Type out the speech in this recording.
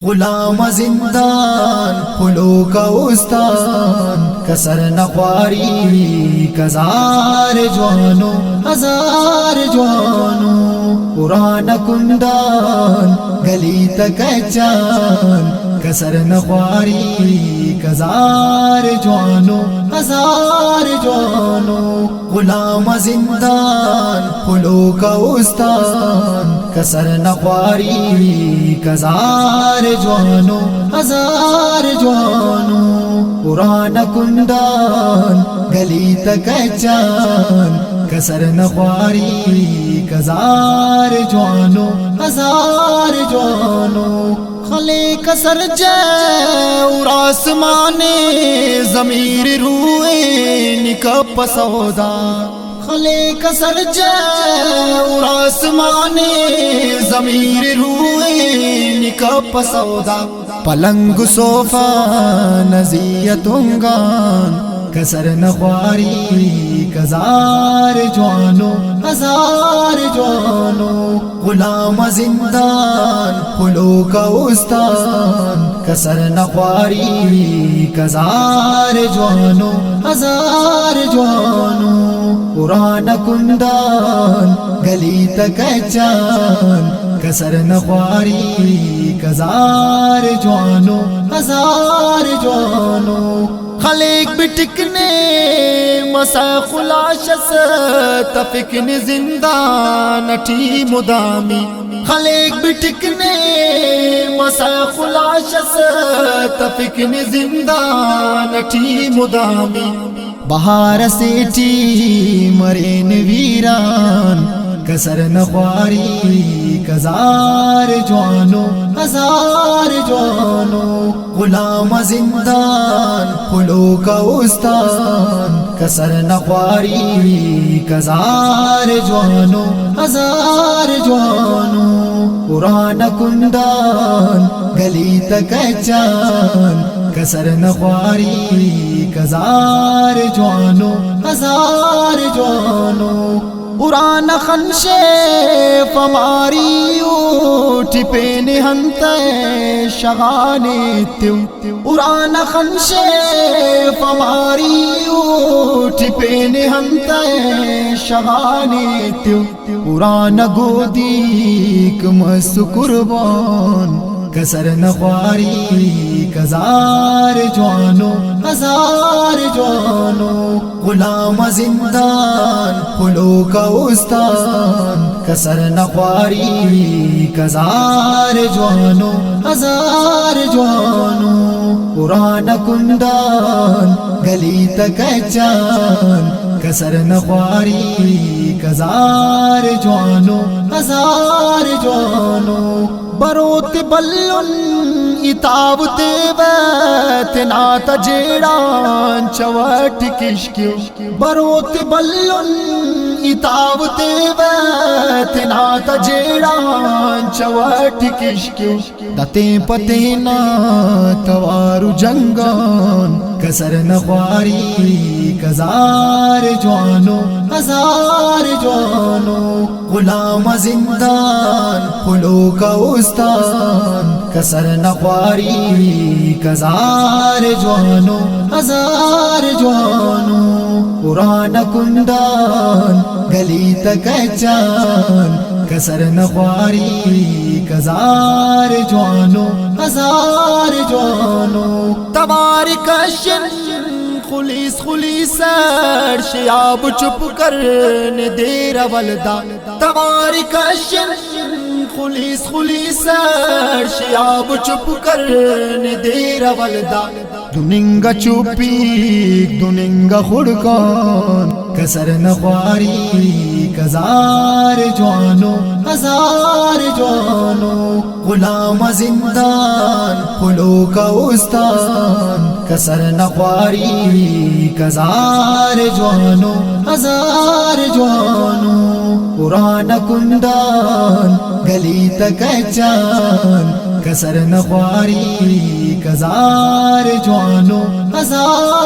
गुलाम जिंदान फुलों का उस्तान कसर नख्वारी कजार जवानों हजार जवानों पुराना कुंदान गली तक जान कसर नख्वारी कजार जवानों हजार जवानों गुलाम जिंदान फुलों का उस्तान कसर नख्वारी कजार जवानों हजार जवानों पुराना कुंदान गली तक जान कसर नख्वारी कजार जवानों हजार जवानों खले कसर जय आसमाने ज़मीर रूए निकप सौदा खले कसर जय आसमाने ज़मीर रूए निकप सौदा पलंग सोफा नज़ियतुंगान कसर नख्वारी कजार जवानों हजार जवानों गुलाम जिंदान फुलों का उस्तान कसर नख्वारी कजार जवानों हजार जवानों पुराना कुंदान गली तक जान कसर नख्वारी कजार जवानों हजार जवानों खलेक बिटिकने मसा खुलाशस तफिकन जिंदान अठी मुदामी खलेक बिटिकने मसा खुलाशस तफिकन जिंदान अठी मुदामी बहार सेठी मरेन वीरान कसर नख्वारी कजार जवानों हजार जवानों गुलाम जिंदान फुलों का उस्तान कसर नख्वारी कजार जवानों हजार जवानों पुराना कुंदान गली तक जान कसर नख्वारी कजार जवानों हजार जवानों पुराना खनशे फमारी उठ पेने हंते शगाने त्यू पुराना खनशे फमारी उठ पेने हंते शगाने त्यू पुराना गोदीक मस्त कुर्बान कसर नख्वारी कजार जवानों हजार जवानों गुलाम जिंदान फुलों का उस्तान कसर नख्वारी कजार जवानों हजार जवानों पुराना कुंदान गली तक जान कसर नख्वारी कजार जवानों हजार जवानों बरोत बल्लुन इतावते वैतना तजेड़ान चवट किश्क्यू बरोत बल्लुन इतावते वैतना तजेड़ान चवट किश्क्यू दते पतेना तवारु जंगान कसर नख्वारी कजार जवानों हजार जवानों गुलाम जिंदान फुलों का उस्तान कसर नख्वारी कजार जवानों हजार जवानों पुराना कुंदान गली तक जान कसर नख्वारी कजार जवानों हजार जवानों तवारी कशन खुलीस खुलीसर शियाब चुप करने देर वलदा तवारी कशन खुलीस खुलीसर शियाब चुप करने देर वलदा दुनिंगा चुपी दुनिंगा खुड़कान कसर नख्वारी कजार जवानों हजार जवानों गुलाम जिंदान फुलों का उस्तान कसर नख्वारी कजार जवानों हजार जवानों पुराना कुंदान गली तक जान कसर नख्वारी कजार जवानों हजार